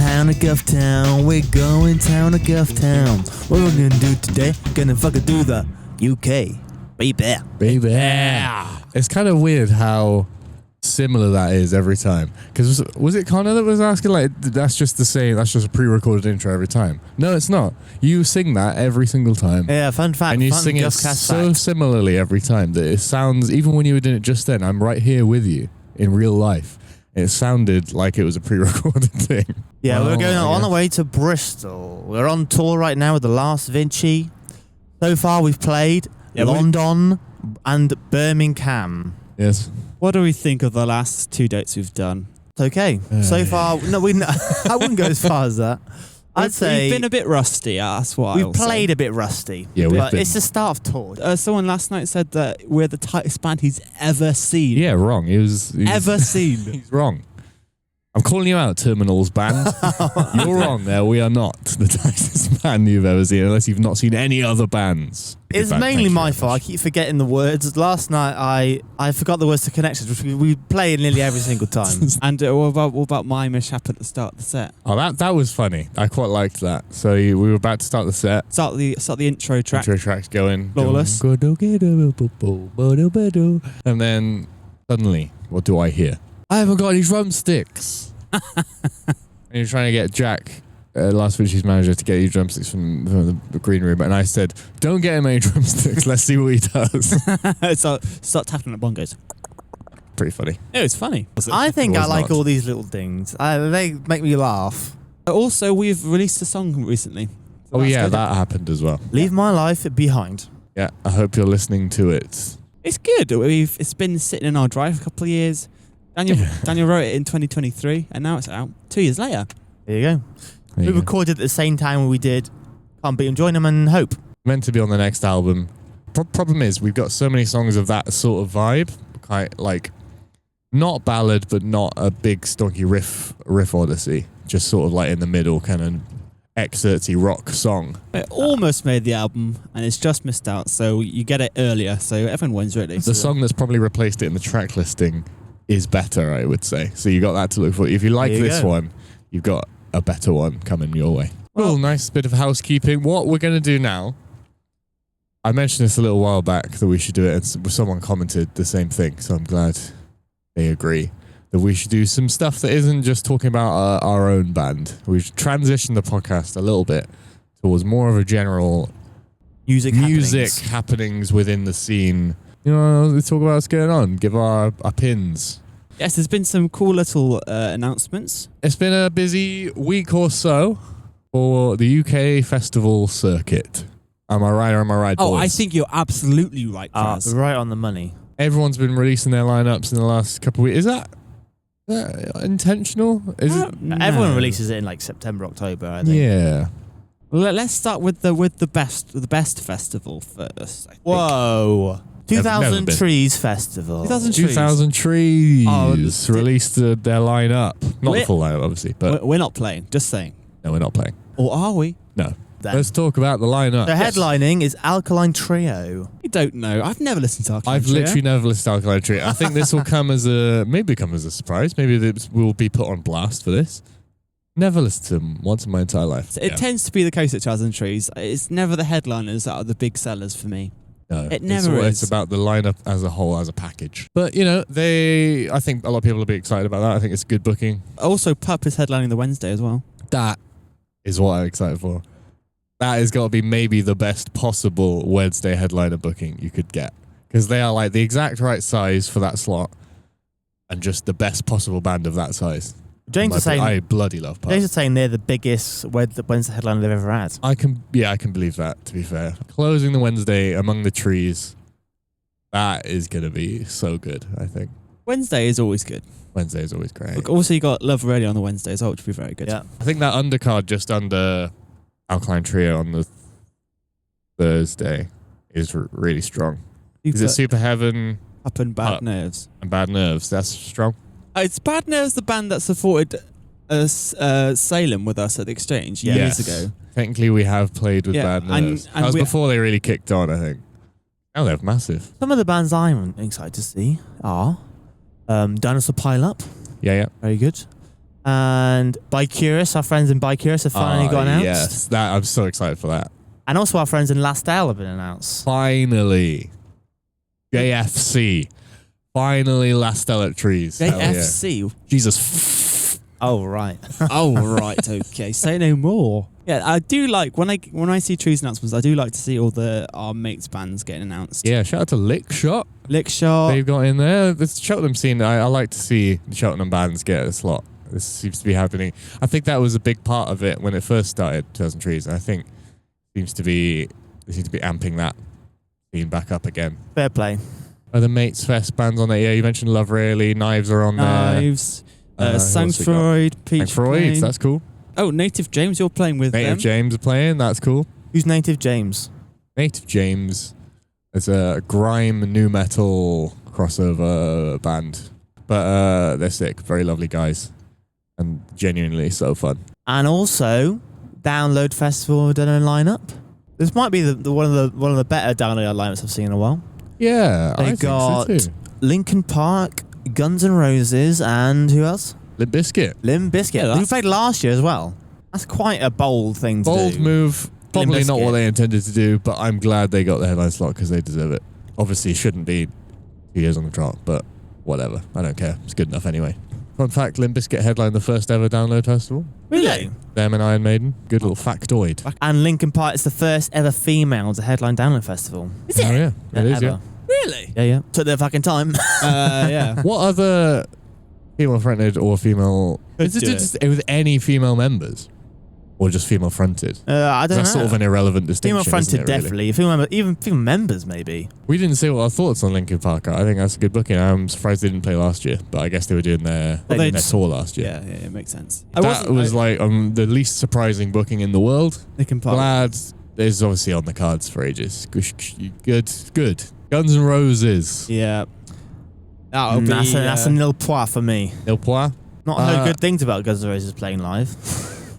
town to Gufftown. We're going town to Gufftown. What we're gonna do today? Gonna fucking do the UK. Baby. It's kind of weird how similar that is every time. Because was it Connor that was asking, like, that's just the same, that's just a pre-recorded intro every time? No, it's not. You sing that every single time. Yeah, fun fact. And you sing it so similarly every time that it sounds, even when you were doing it just then, I'm right here with you in real life. It sounded like it was a pre-recorded thing. Yeah, we're going on the way to Bristol. We're on tour right now with The Last Vinci. So far we've played London and Birmingham. Yes. What do we think of the last 2 dates we've done? It's okay. So far, no, I wouldn't go as far as that. I'd say we've been a bit rusty. That's what we've played a bit rusty. Yeah, but it's the start of tour. Someone last night said that we're the tightest band he's ever seen. Yeah, wrong. He was ever seen. He's wrong. I'm calling you out, Terminals band. You're wrong there. We are not the tightest band you've ever seen, unless you've not seen any other bands. It's mainly my fault. I keep forgetting the words. Last night, I forgot the words to Connections, which we play nearly every single time. And what about my mishap at the start of the set? Oh, that was funny. I quite liked that. So we were about to start the set. Start the intro track. Intro track's going. Flawless. And then suddenly, what do I hear? I haven't got any drumsticks. And you're trying to get Jack, Last Vinci's manager, to get you drumsticks from the green room. And I said, don't get him any drumsticks. Let's see what he does. So start tapping at bongos. Pretty funny. It was funny. I think I like all these little things. They make me laugh. Also, we've released a song recently. So good. That happened as well. Leave My Life Behind. Yeah, I hope you're listening to it. It's good. It's been sitting in our drive for a couple of years. Daniel wrote it in 2023, and now it's out 2 years later. There you go. We recorded at the same time when we did Can't Beat 'Em, Join 'Em and Hope. Meant to be on the next album. Problem is, we've got so many songs of that sort of vibe. Quite like, not ballad, but not a big stonky riff odyssey. Just sort of like in the middle, kind of excerpty rock song. It almost made the album, and it's just missed out, so you get it earlier, so everyone wins, really. The song that's probably replaced it in the track listing is better, I would say. So you got that to look for. If you like this one, you've got a better one coming your way. Well, nice bit of housekeeping. What we're going to do now, I mentioned this a little while back that we should do it, and someone commented the same thing, so I'm glad they agree, that we should do some stuff that isn't just talking about our own band. We should transition the podcast a little bit towards more of a general music happenings within the scene. You know, let's talk about what's going on. Give our pins. Yes, there's been some cool little announcements. It's been a busy week or so for the UK festival circuit. Am I right or am I right, boys? Oh, I think you're absolutely right, Kaz. Right on the money. Everyone's been releasing their lineups in the last couple of weeks. Is that intentional? Everyone releases it in like September, October, I think. Yeah. Let's start with the best festival first. I think. Whoa. 2000 Trees Festival. 2000 Trees released their lineup. Not the full lineup, obviously, but we're not playing. Just saying. No, we're not playing. Or are we? No. Let's talk about the lineup. The headlining is Alkaline Trio. I don't know. I've never listened to Alkaline Trio. I've literally never listened to Alkaline Trio. I think this will come as a surprise. Maybe this will be put on blast for this. Never listened to them once in my entire life. So it tends to be the case at 2000 Trees. It's never the headliners that are the big sellers for me. No, it never is. It's about the lineup as a whole, as a package. But, you know, I think a lot of people will be excited about that. I think it's good booking. Also, Pup is headlining the Wednesday as well. That is what I'm excited for. That has got to be maybe the best possible Wednesday headliner booking you could get. Because they are like the exact right size for that slot and just the best possible band of that size. James is saying, I bloody love Pup. James is saying they're the biggest Wednesday headliner they've ever had. I can believe that, to be fair. Closing the Wednesday Among the Trees, that is going to be so good, I think. Wednesday is always good. Wednesday is always great. Look, also, you got Love Radio on the Wednesday as well, which would be very good. Yeah. I think that undercard just under Alkaline Trio on the Thursday is really strong. Is it Super Heaven? Up and Bad Nerves. And Bad Nerves, that's strong. It's Bad Nerves, the band that supported Salem with us at the Exchange years ago. Technically, we have played with Bad Nerves. And that was before they really kicked on, I think. Now they're massive. Some of the bands I'm excited to see are Dinosaur Pile Up. Yeah. Very good. And Bicurious, our friends in Bicurious have finally got announced. Yes, I'm so excited for that. And also our friends in Last Dale have been announced. Finally. JFC. Finally Last Dale at Trees. JFC. Yeah. Jesus. Oh, right. Oh, right. Okay. Say no more. Yeah, I do like when I see Trees announcements. I do like to see all our mates bands getting announced. Yeah, shout out to Lickshot. Lickshot. They've got in there. The Cheltenham scene, I like to see the Cheltenham bands get a slot. This seems to be happening. I think that was a big part of it when it first started, 2000 Trees. And I think they seem to be amping that scene back up again. Fair play. Are the Mates Fest bands on there? Yeah, you mentioned Love Really. Knives are on there. Knives. Sancfroid. Peach Sancfroid, that's cool. Oh, Native James, you're playing with Native them. James are playing, that's cool. Who's Native James? Native James is a grime new metal crossover band. But they're sick, very lovely guys. And genuinely so fun. And also, Download Festival done a lineup. This might be the one of the better Download lineups I've seen in a while. Yeah, I They think got so too. Linkin Park, Guns N' Roses, and who else? Limp Bizkit. Limp Bizkit. Yeah, Who played last year as well. That's quite a bold thing to do. Bold move. Probably Limp not Bizkit. what they intended to do, but I'm glad they got the headline slot because they deserve it. Obviously, it shouldn't be 2 years on the chart, but whatever. I don't care. It's good enough anyway. Fun fact, Limp Bizkit headlined the first ever Download Festival. Really? Them and Iron Maiden. Good little factoid. And Linkin Park is the first ever female to headline Download Festival. Is it? Oh, yeah. It is, Ever. yeah. Really? Yeah. Took their fucking time. Yeah. What other female fronted or female... Could Is it do just with any female members? Or just female fronted? I don't know. That's sort of an irrelevant distinction. Female fronted, isn't it, really? definitely. Even female members, maybe. We didn't say what our thoughts on Linkin Park are. I think that's a good booking. I'm surprised they didn't play last year, but I guess they were doing their tour last year. Yeah, it makes sense. That was like the least surprising booking in the world. Linkin Park. Glad it's obviously on the cards for ages. Good. Guns N' Roses. Yeah. That'll be... That's a nil point for me. Nil point. Not heard good things about Guns N' Roses playing live.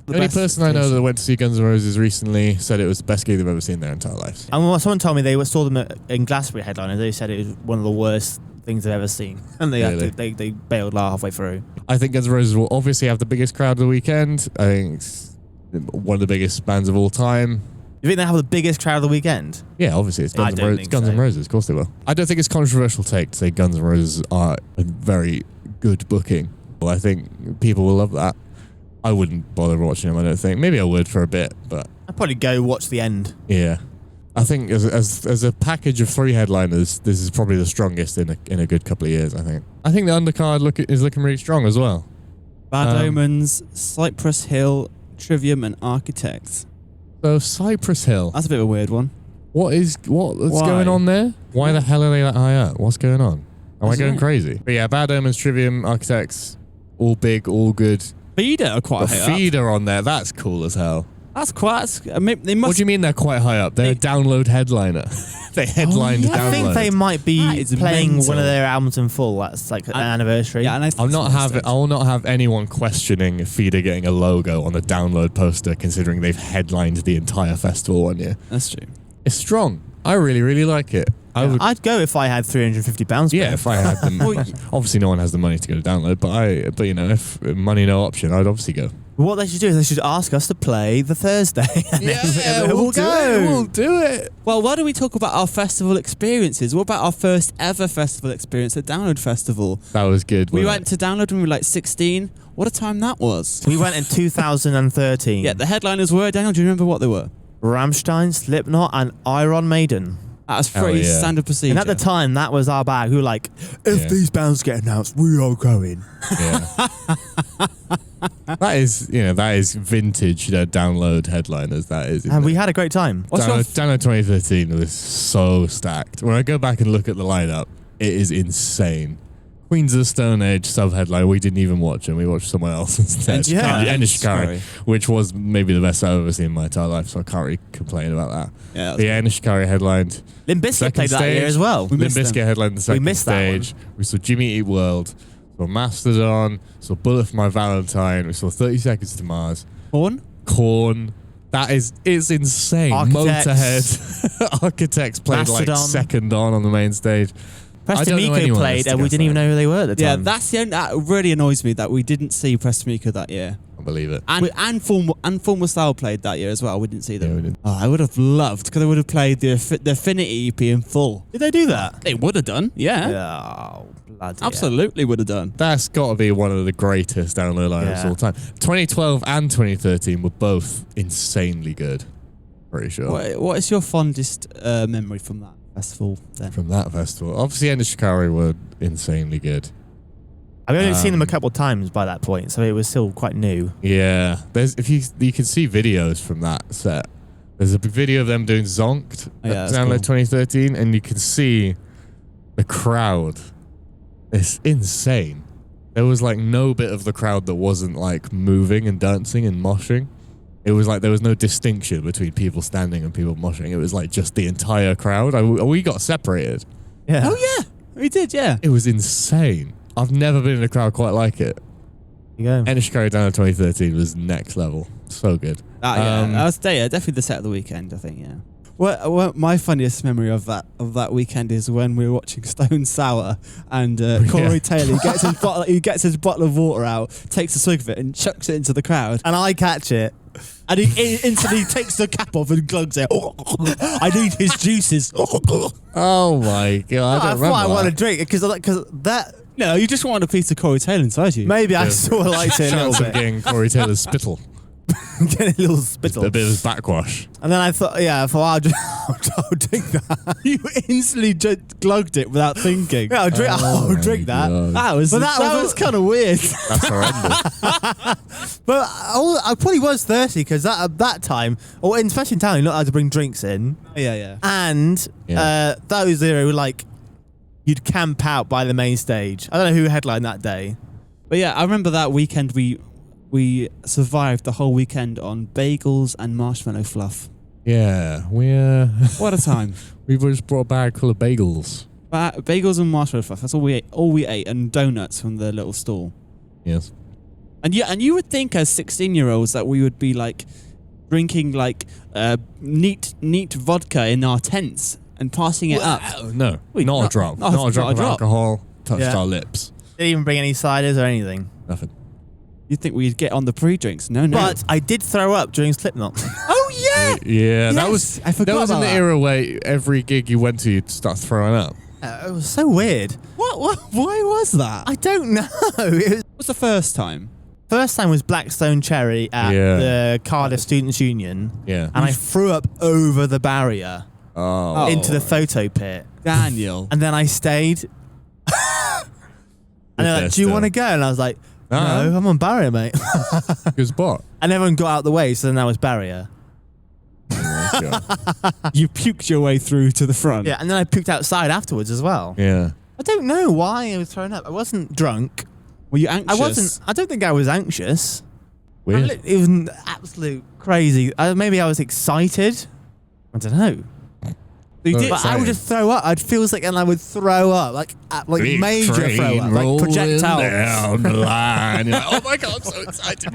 The only person I know that went to see Guns N' Roses recently said it was the best gig they've ever seen in their entire lives. And someone told me they saw them in Glastonbury headline, and they said it was one of the worst things they've ever seen. And they Really? they bailed halfway through. I think Guns N' Roses will obviously have the biggest crowd of the weekend. I think it's one of the biggest bands of all time. You think they have the biggest crowd of the weekend? Yeah, obviously it's I Guns N' don't Roses. think Guns so. N' Roses, of course they will. I don't think it's a controversial take to say Guns N' Roses are a very good booking. Well, I think people will love that. I wouldn't bother watching them, I don't think. Maybe I would for a bit, but I'd probably go watch the end. yeah. I think as a package of 3 headliners, this is probably the strongest in a good couple of years, I think. I think the undercard is looking really strong as well. Bad Omens, Cypress Hill, Trivium, and Architects. So Cypress Hill. That's a bit of a weird one. What's Why? going on there? Why the hell are they that high up? What's going on? Am I Isn't going it? crazy? But yeah, Bad Omens, Trivium, Architects, all big, all good. Feeder are quite The high up. Feeder on there, that's cool as hell. That's quite... They must... What do you mean they're quite high up? They're a download headliner. They headlined yeah. Download. I think they might That be is playing mental. one of their albums in full. That's like an anniversary. Yeah, and I think I will not have anyone questioning Feeder getting a logo on a Download poster, considering they've headlined the entire festival one year. That's true. It's strong. I really, really like it. I'd go if I had £350. Yeah, if I had them. Obviously, no one has the money to go to Download, but you know, if money no option, I'd obviously go. What they should do is they should ask us to play the Thursday. And then we'll do go. it. We'll do it. Well, why don't we talk about our festival experiences? What about our first ever festival experience at Download Festival? That was good. We wasn't went to Download when we were like 16. What a time that was. We went in 2013. Yeah, the headliners were, Daniel, do you remember what they were? Rammstein, Slipknot, and Iron Maiden. That was Hell pretty yeah. standard procedure. And at the time, that was our bag. We were like, if Yeah. these bands get announced, we are going. Yeah. that is vintage. Download headliners. That is. And we had a great time. Download 2013 was so stacked. When I go back and look at the lineup, it is insane. Queens of the Stone Age sub-headline, we didn't even watch, and we watched someone else instead. Enishikari. Which was maybe the best I've ever seen in my entire life, so I can't really complain about that. Yeah, But yeah, Enishikari headlined. Limp Bizkit Second played that stage. year as well. Limp missed them. Bizkit headlined the second missed that stage. We saw Jimmy Eat World, saw Mastodon, saw Bullet for My Valentine, we saw 30 Seconds to Mars, Horn? Korn. It's insane. Architects. Motorhead. Architects played Mastodon. like second on the main stage. Preston don't know Miko anyone played that's and we didn't even know who they were at the Yeah, time. that really annoys me that we didn't see Preston Miko that year. I believe it. And Formal Style played that year as well. We didn't see them. Yeah, we didn't. Oh, I would have loved because they would have played the Affinity EP in full. Did they do that? They would have done, yeah. Oh, bloody Absolutely would have done. That's got to be one of the greatest download lineups of all time. 2012 and 2013 were both insanely good. Pretty sure. What is your fondest memory from that festival then? From that festival, obviously, Ender Shikari were insanely good. I've only seen them a couple of times by that point, so it was still quite new. Yeah, there's you can see videos from that set. There's a big video of them doing Zonked at Download 2013, and you can see the crowd. It's insane. There was like no bit of the crowd that wasn't like moving and dancing and moshing. It was like there was no distinction between people standing and people moshing. It was like just the entire crowd. We got separated. Yeah. Oh yeah, we did. Yeah. It was insane. I've never been in a crowd quite like it. You go. Ender Shikari Download 2013 was next level. So good. Definitely the set of the weekend. I think. Yeah. Well, my funniest memory of that weekend is when we were watching Stone Sour and Corey Taylor he gets his bottle of water out, takes a swig of it and chucks it into the crowd, And I catch it. and he instantly takes the cap off and glugs it. I need his juices. Oh my god! I thought I wanted to drink because that. No, you just wanted a piece of Corey Taylor inside you. Maybe I sort of liked it a Chance little of bit. getting Corey Taylor's spittle. Getting a little spittle. A bit of his backwash. And then I thought, I'll drink that. You instantly glugged it without thinking. Yeah, I'll drink that. God. That was kind of weird. That's horrendous. But I probably was thirsty because at that time, or especially in town, you're not allowed to bring drinks in. Yeah. And that was like you'd camp out by the main stage. I don't know who headlined that day. But yeah, I remember that weekend we survived the whole weekend on bagels and marshmallow fluff. Yeah, What a time. we just brought a bag full of bagels. Bagels and marshmallow fluff. That's all we ate, and donuts from the little stall. Yes. And you would think as 16-year-olds that we would be like drinking like neat vodka in our tents and passing it up. No, not a drop. Not a drop of alcohol touched our lips. Didn't even bring any ciders or anything. Nothing. You'd think we'd get on the pre-drinks. No. But I did throw up during Slipknot. Oh yeah. Yeah, that Yes, was. I forgot That was in about the that. era where every gig you went to, you'd start throwing up. It was so weird. What? Why was that? I don't know. What's the first time? First time was Blackstone Cherry at the Cardiff Students' Union. Yeah. And I threw up over the barrier into the photo pit. Daniel. And then I stayed. And they're like, do you want to go? And I was like, no, I'm on barrier, mate. Good spot. And everyone got out of the way, so then I was barrier. Oh my God. You puked your way through to the front. Yeah, and then I puked outside afterwards as well. Yeah. I don't know why I was throwing up. I wasn't drunk. Were you anxious? I don't think I was anxious. Weird. It was an absolute crazy. Maybe I was excited. I don't know. You did. But I would just throw up. I'd feel sick and I would throw up, like major throw up, like projectile. Down the line. You're like, oh my God, I'm so excited.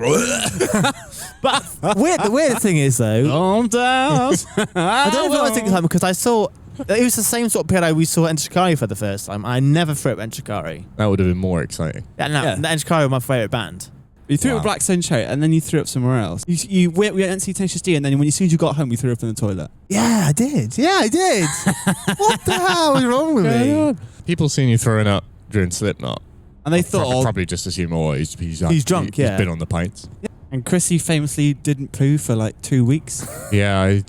But the weird thing is though, Calm down. I don't know if I was thinking because I saw it was the same sort of period we saw Enter Shikari for the first time. I never threw up Enter Shikari. That would have been more exciting. Yeah, no, Yeah. the Enter Shikari were my favourite band. You threw up at Blackstone Cherry and then you threw up somewhere else. We went to see Tenacious D and then as soon as you got home, you threw up in the toilet. Yeah, I did. What the hell is wrong with me? People seen you throwing up during Slipknot. And they thought, probably just assume, he's drunk, He's been on the pints. and Chrissy famously didn't poo for like 2 weeks. Yeah,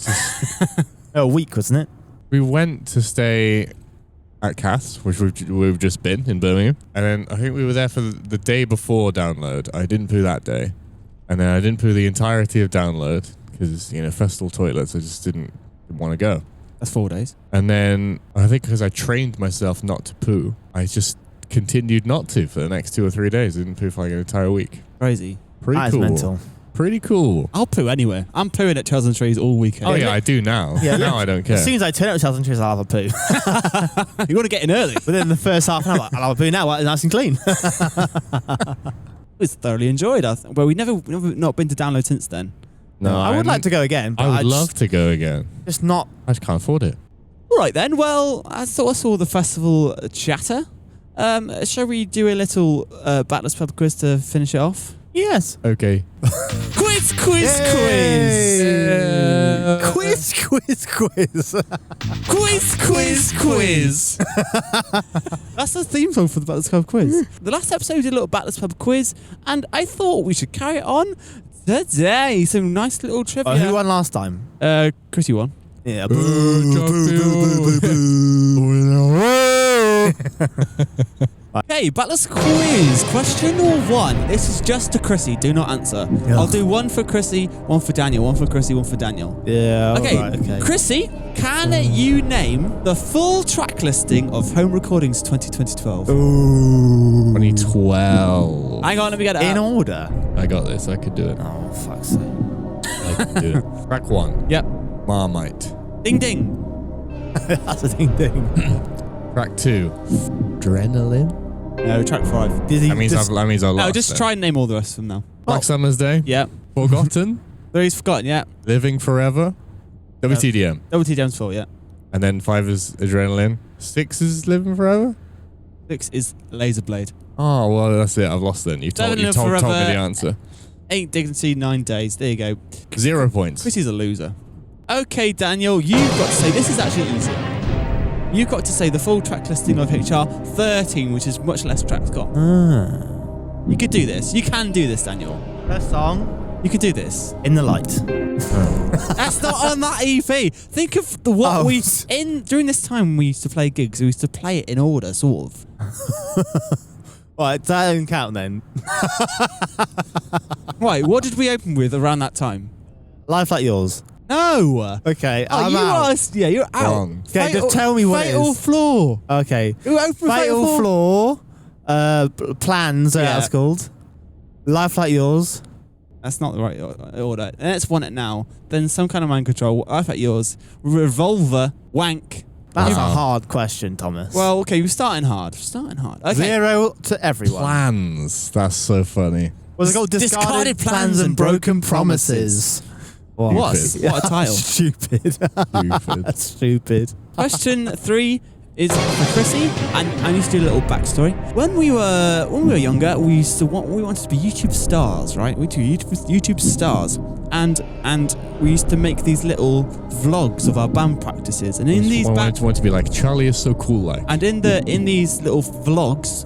A week, wasn't it? we went to stay at Cath's, which we've just been in Birmingham. And then I think we were there for the day before Download. I didn't poo that day. And then I didn't poo the entirety of Download because, festival toilets, I just didn't want to go. That's 4 days. And then I think because I trained myself not to poo, I just continued not to for the next 2 or 3 days. I didn't poo for like an entire week. Crazy. Pretty That is cool. mental. Pretty cool. I'll poo anywhere. I'm pooing at Charles and Trees all weekend. Oh yeah, I do now. Yeah, now I don't care. As soon as I turn up to Charles and Trees, I'll have a poo. You want to get in early. Within the first half an hour, I'll have a poo now, nice and clean. It was thoroughly enjoyed. Well, we've never not been to Download since then. No, I would like to go again. But I would love to go again. Just not. I just can't afford it. All right then. Well, I thought I saw the festival chatter. Shall we do a little Battlers Pub quiz to finish it off? Yes. Okay. Quiz. Quiz. That's the theme song for the Battlers Pub quiz. The last episode we did a little Battlers Pub quiz, and I thought we should carry it on today. Some nice little trivia. Who won last time? Chrissy won. Yeah. Okay, Battlers quiz. Question 1. This is just to Chrissy. Do not answer. Yeah. I'll do one for Chrissy, one for Daniel, one for Chrissy, one for Daniel. Yeah. Okay, Right, okay. Chrissy, can you name the full track listing of Home Recordings 2012? Ooh. 2012. Hang on, let me get it In out. order. I got this. I could do it. Oh, fuck's sake. I could do it. Track 1. Yep. Marmite. Ding ding. That's a ding. Track 2. Adrenaline. No, track 5. Did he That means I've lost. No, just then. try and name all the rest of them now. Black Summer's Day. Yep. Forgotten. 3's forgotten, yeah. Living Forever. WTDM. WTDM's 4, yeah. And then 5 is Adrenaline. 6 is Living Forever. 6 is Laser Blade. Oh, well, that's it. I've lost then. You told me the answer. 8 Dignity, 9 Days. There you go. 0 points. Chrissy's a loser. Okay, Daniel, you've got to say, this is actually easy. You've got to say the full track listing of HR 13, which is much less tracks got. You could do this. You can do this, Daniel. First song. You could do this. In the Light. That's not on that EP. Think of during this time when we used to play gigs, we used to play it in order, sort of. Right, that doesn't count then. Right, what did we open with around that time? Life Like Yours. No. Okay, Oh, I'm out. you're out. Wrong. Okay, just tell me what it Fatal is. Flaw. Okay. Who opened with Fatal Flaw. Plans, Yeah. that's called. Life Like Yours. That's not the right order. Let's want it now. Then Some Kind of Mind Control. I thought yours. Revolver. Wank. That's Wow. a hard question, Thomas. Well, okay, we're starting hard. Okay. 0 to everyone. Plans. That's so funny. Was it called Discarded Plans and Broken Promises? What? What a title. Stupid. Stupid. Stupid. Question 3 is for Chrissy, and I need to do a little backstory. When we were younger, we wanted to be YouTube stars, right? We were YouTube stars, and we used to make these little vlogs of our band practices, and in these want to be like Charlie is so cool, like. and in these little vlogs,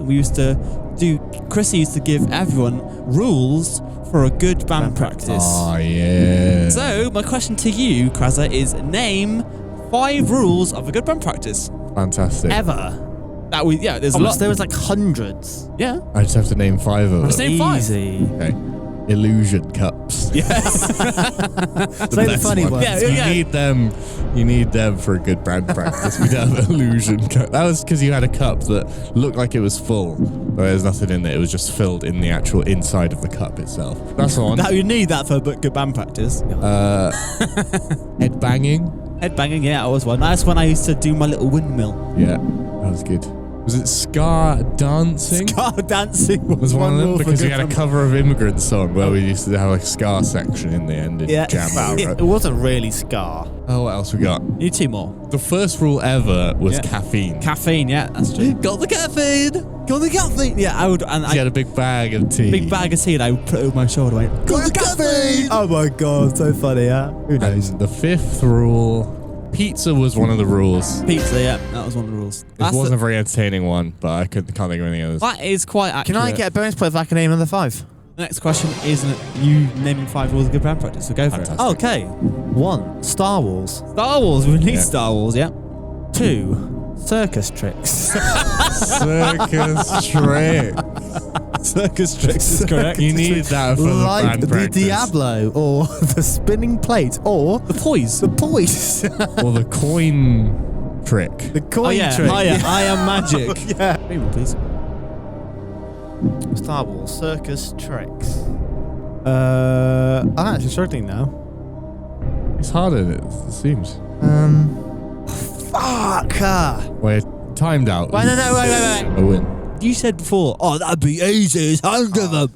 Chrissy used to give everyone rules for a good band practice. Oh yeah. So my question to you, Kraza, is name 5 rules of a good band practice. Fantastic. Ever. There's a Thomas, lot. there was like hundreds. Yeah. I just have to name 5 of Just them. name 5. Easy. Okay. Illusion cups. Yes. Say the funny ones. Yeah. You need them for a good band practice. We'd have illusion cup. That was because you had a cup that looked like it was full, but there's nothing in it. It was just filled in the actual inside of the cup itself. That's one. You need that for good band practice. Head banging. Headbanging, yeah, that was one. That's when I used to do my little windmill. Yeah, that was good. Was it ska dancing? Car dancing Was one of them rule for because we good had a band- cover of Immigrant Song where we used to have like a ska section in the end and jam out. It wasn't really Scar. Oh, what else we got? Need 2 more. The first rule ever was Yeah. caffeine. Caffeine, yeah, that's true. Got the caffeine. Yeah, I would, and She had a big bag of tea. big bag of tea, and I would put it over my shoulder. Got the caffeine. Oh my god, so funny, yeah? Who knows? And the 5th rule, pizza was one of the rules. Pizza, yeah, that was one of the rules. It wasn't a very entertaining one, but I can't think of any others. That is quite accurate. Can I get a bonus point if I can name another 5? The next question is you naming 5 rules of good band practice, so go for Fantastic. Okay. 1. Star Wars. it. Star Wars, we need Yeah. Star Wars, yeah. 2. Circus tricks. Circus trick. Circus tricks is correct. You need that for the Like band the practice. Diablo, or the spinning plate, or The poise. the poise. Or the coin trick. The coin Oh yeah, trick. I am magic. Yeah. 3 more, please. Star Wars, circus tricks. I'm actually struggling now. It's harder than it seems. Fuck. We're timed out. Wait. I win. You said before, oh, that'd be easy. It's 100 of them.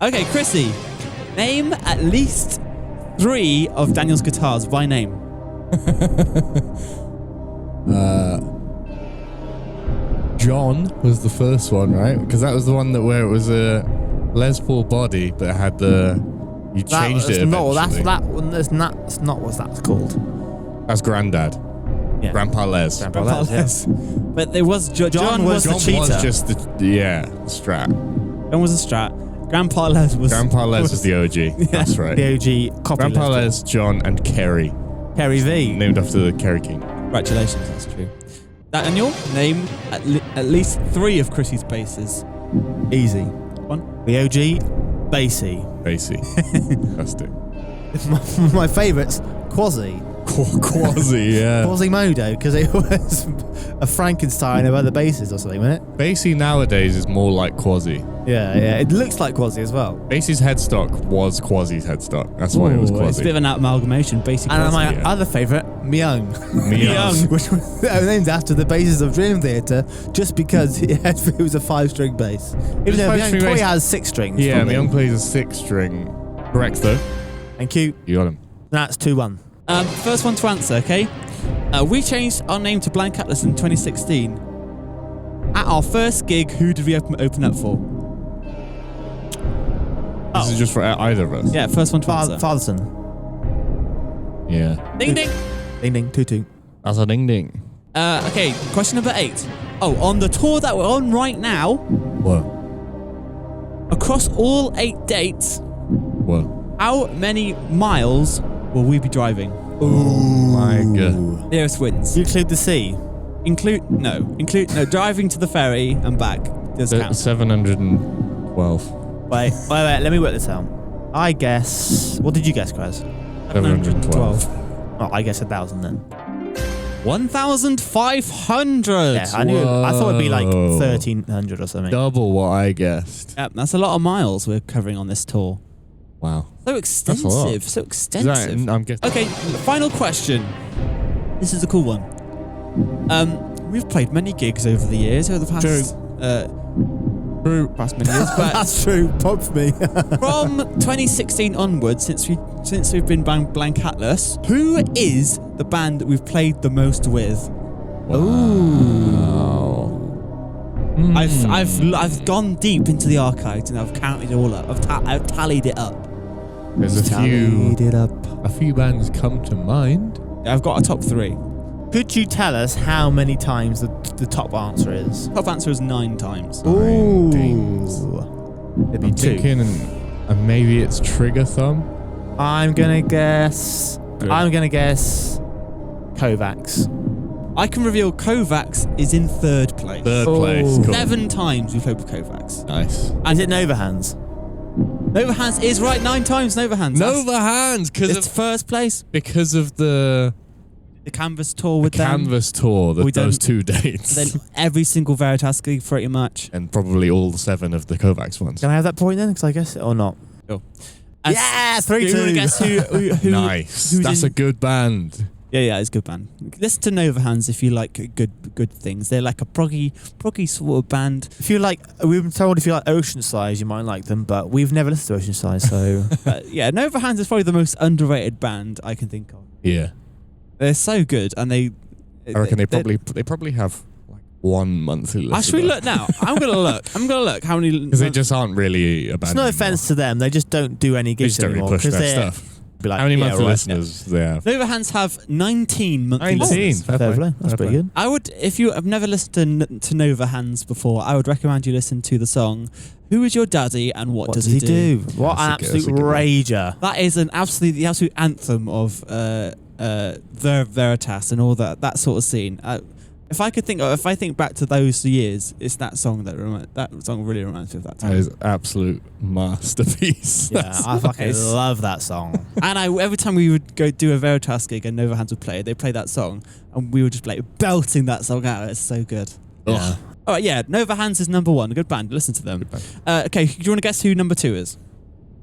Okay, Chrissy, name at least 3 of Daniel's guitars by name. John was the first one, right? Because that was the one where it was a Les Paul body, but it had you changed it eventually. That's not what that's called. That's Grandad. Yeah. Grandpa Les. Grandpa Les, yes. But there was John was the cheater. Was just the Strat. John was a Strat. Grandpa Les was the OG. Yeah. That's right. The OG copy. Grandpa Les, John, and Kerry. Kerry V. Named after the Kerry King. Congratulations, that's true. Daniel, name at least 3 of Chrissy's basses. Easy. One. The OG, Bassy. That's it. My favourite's Quasi. Quasi, yeah. Quasimodo, because it was a Frankenstein of other basses or something, wasn't it? Bassy nowadays is more like Quasi. Yeah. It looks like Quasi as well. Bassy's headstock was Quasi's headstock. That's why it was Quasi. It's a bit of an amalgamation, basically. And my other favourite, Myung. Which was named after the basses of Dream Theater, just because it was a 5-string bass. Even though Myung probably has 6 strings. Yeah, Myung plays a 6-string. Correct, though. Thank you. You got him. That's 2-1. First one to answer, okay? We changed our name to Blank Atlas in 2016. At our first gig, who did we open up for? This is just for either of us. Yeah, first one to answer. Fatherson. Yeah. Ding ding. Ding ding. 2-2. That's a ding ding. Okay, question number 8. Oh, on the tour that we're on right now, Whoa. across all 8 dates, Whoa. how many miles will we be driving? Oh my god. Nearest wins. You include the sea. Include driving to the ferry and back does count. 712. Wait, let me work this out. I guess. What did you guess, Chris? 712. Oh, I guess 1,000 then. 1,500. Yeah, I knew. I thought it'd be like 1,300 or something. Double what I guessed. Yep, that's a lot of miles we're covering on this tour. Wow. So extensive. So extensive. I'm guessing. Okay, final question. This is a cool one. We've played many gigs over the years, over the past past many years, but that's true. Pop for me. from 2016 onwards, since we've been Blank Atlas, who is the band that we've played the most with? Wow. I've gone deep into the archives and I've counted it all up. I've tallied it up. There's a few bands come to mind. I've got a top 3. Could you tell us how many times the top answer is? Top answer is 9 times. Ooh. It'd be 2. Thinking, and maybe it's Trigger Thumb. I'm gonna guess Kovacs. I can reveal Kovacs is in 3rd place. 3rd place. Cool. 7 times we've played with Kovacs. Nice. And is it Nova Hands? Nova Hands is right 9 times. Nova Hands. Nova Hands it's 1st place because of the Canvas tour with them. Canvas tour. Those 2 dates. Then every single Veritas gig, pretty much, and probably all 7 of the Kovacs ones. Can I have that point then? Because I guess it or not. Sure. Yeah, 3-2. You want to guess who nice. That's a good band. Yeah, it's a good band. Listen to Nova Hands if you like good things. They're like a proggy sort of band. If you like, we've been told if you like Oceanside, you might like them, but we've never listened to Oceanside, so yeah, Nova Hands is probably the most underrated band I can think of. Yeah, they're so good, and I reckon they probably have like 1 monthly listen. Should we look now? I'm gonna look how many, because they just aren't really a band. It's no offense to them, they just don't do any gigs anymore. They just don't really push their stuff. Like, how many monthly listeners they have? Nova Hands have 19 monthly listeners. That's pretty good. I would, if you have never listened to Nova Hands before, I would recommend you listen to the song "Who Is Your Daddy and What Does He Do?" What an absolute rager! That is the absolute anthem of Veritas and all that sort of scene. If I think back to those years, it's that song that song really reminds me of that time. That is absolute masterpiece. Yeah, I fucking love that song. And every time we would go do a Veritas gig and Nova Hands would play, they play that song, and we would just play belting that song out. It's so good. Yeah. All right, yeah. Nova Hands is number 1. A good band. Listen to them. Okay, do you want to guess who number 2 is?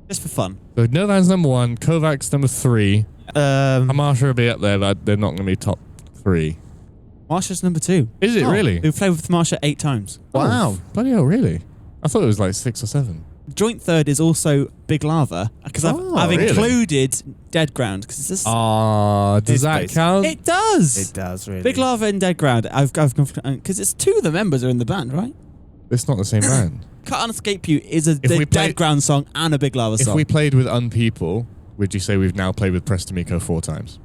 Just for fun. So Nova Hands number 1, Kovacs number 3. Hamasha will be up there, but they're not going to be top 3. Marsha's number 2. Is it really? We've played with Marsha 8 times. Wow. Bloody hell, really? I thought it was like 6 or 7. Joint 3rd is also Big Lava, because I've included Dead Ground because it's just. Does It's that based- count? It does. It does, really. Big Lava and Dead Ground. I've because it's 2 of the members are in the band, right? It's not the same band. Can't Escape You is a we Dead played- Ground song and a Big Lava If song. we played with Unpeople, would you say we've now played with Preston Miko 4 times?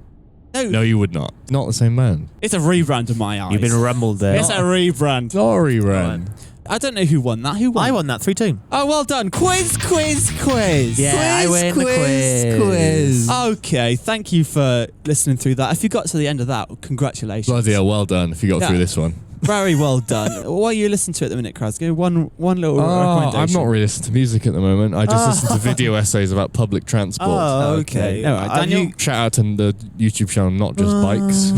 No, you would not. Not the same band. It's a rebrand in my eyes. You've been rumbled there. It's a rebrand. Sorry, Ren. I don't know who won that. Who won? I won that 3-2. Oh, well done. Quiz. Yeah, I win the quiz. Okay, thank you for listening through that. If you got to the end of that, congratulations. Bloody hell, well done if you got Yeah. through this one. Very well done. What are you listening to at the minute, Kraz? Give one little recommendation. I'm not really listening to music at the moment. I just listen to video essays about public transport. Oh, okay. All right, Daniel. Shout out to the YouTube channel, Not Just Bikes.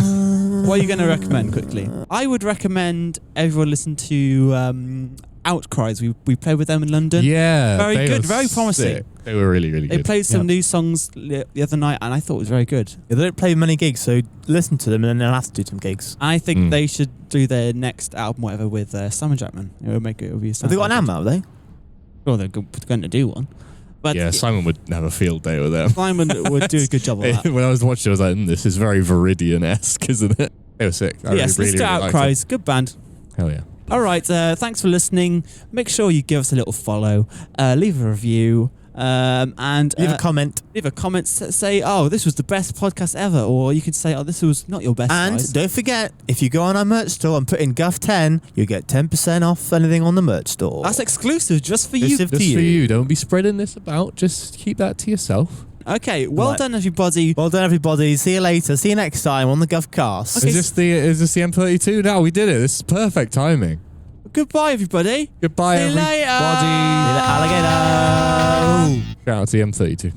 What are you going to recommend quickly? I would recommend everyone listen to Outcries. We played with them in London. Yeah. Very they good, were very promising. sick. They were really, really They good. played some new songs the other night, and I thought it was very good. Yeah, they don't play many gigs, so listen to them and then they'll have to do some gigs. I think they should do their next album, whatever, with Simon Jackman. It would make it. Would be. Have they got an album out, have they? Well, they're going to do one. But yeah, Simon would have a field day with them. Simon would do a good job of that. When I was watching, I was like, this is very Viridian-esque, isn't it? They were sick. I Yes, really, let's do really liked Outcries. Good band. it. Hell yeah. All right, thanks for listening. Make sure you give us a little follow, leave a review, and Leave a comment. Leave a comment. Say, oh, this was the best podcast ever, or you could say, oh, this was not your best. And guys. don't forget, if you go on our merch store and put in Guff10, you get 10% off anything on the merch store. That's exclusive just for you. Exclusive Just to for you. you. Don't be spreading this about. Just keep that to yourself. Okay, well Right. done, everybody. Well done, everybody. See you later. See you next time on the Guffcast. Okay. Is this the M32? No, we did it. This is perfect timing. Goodbye, everybody. Goodbye, See you everybody. later. Alligator. Shout out to the M32.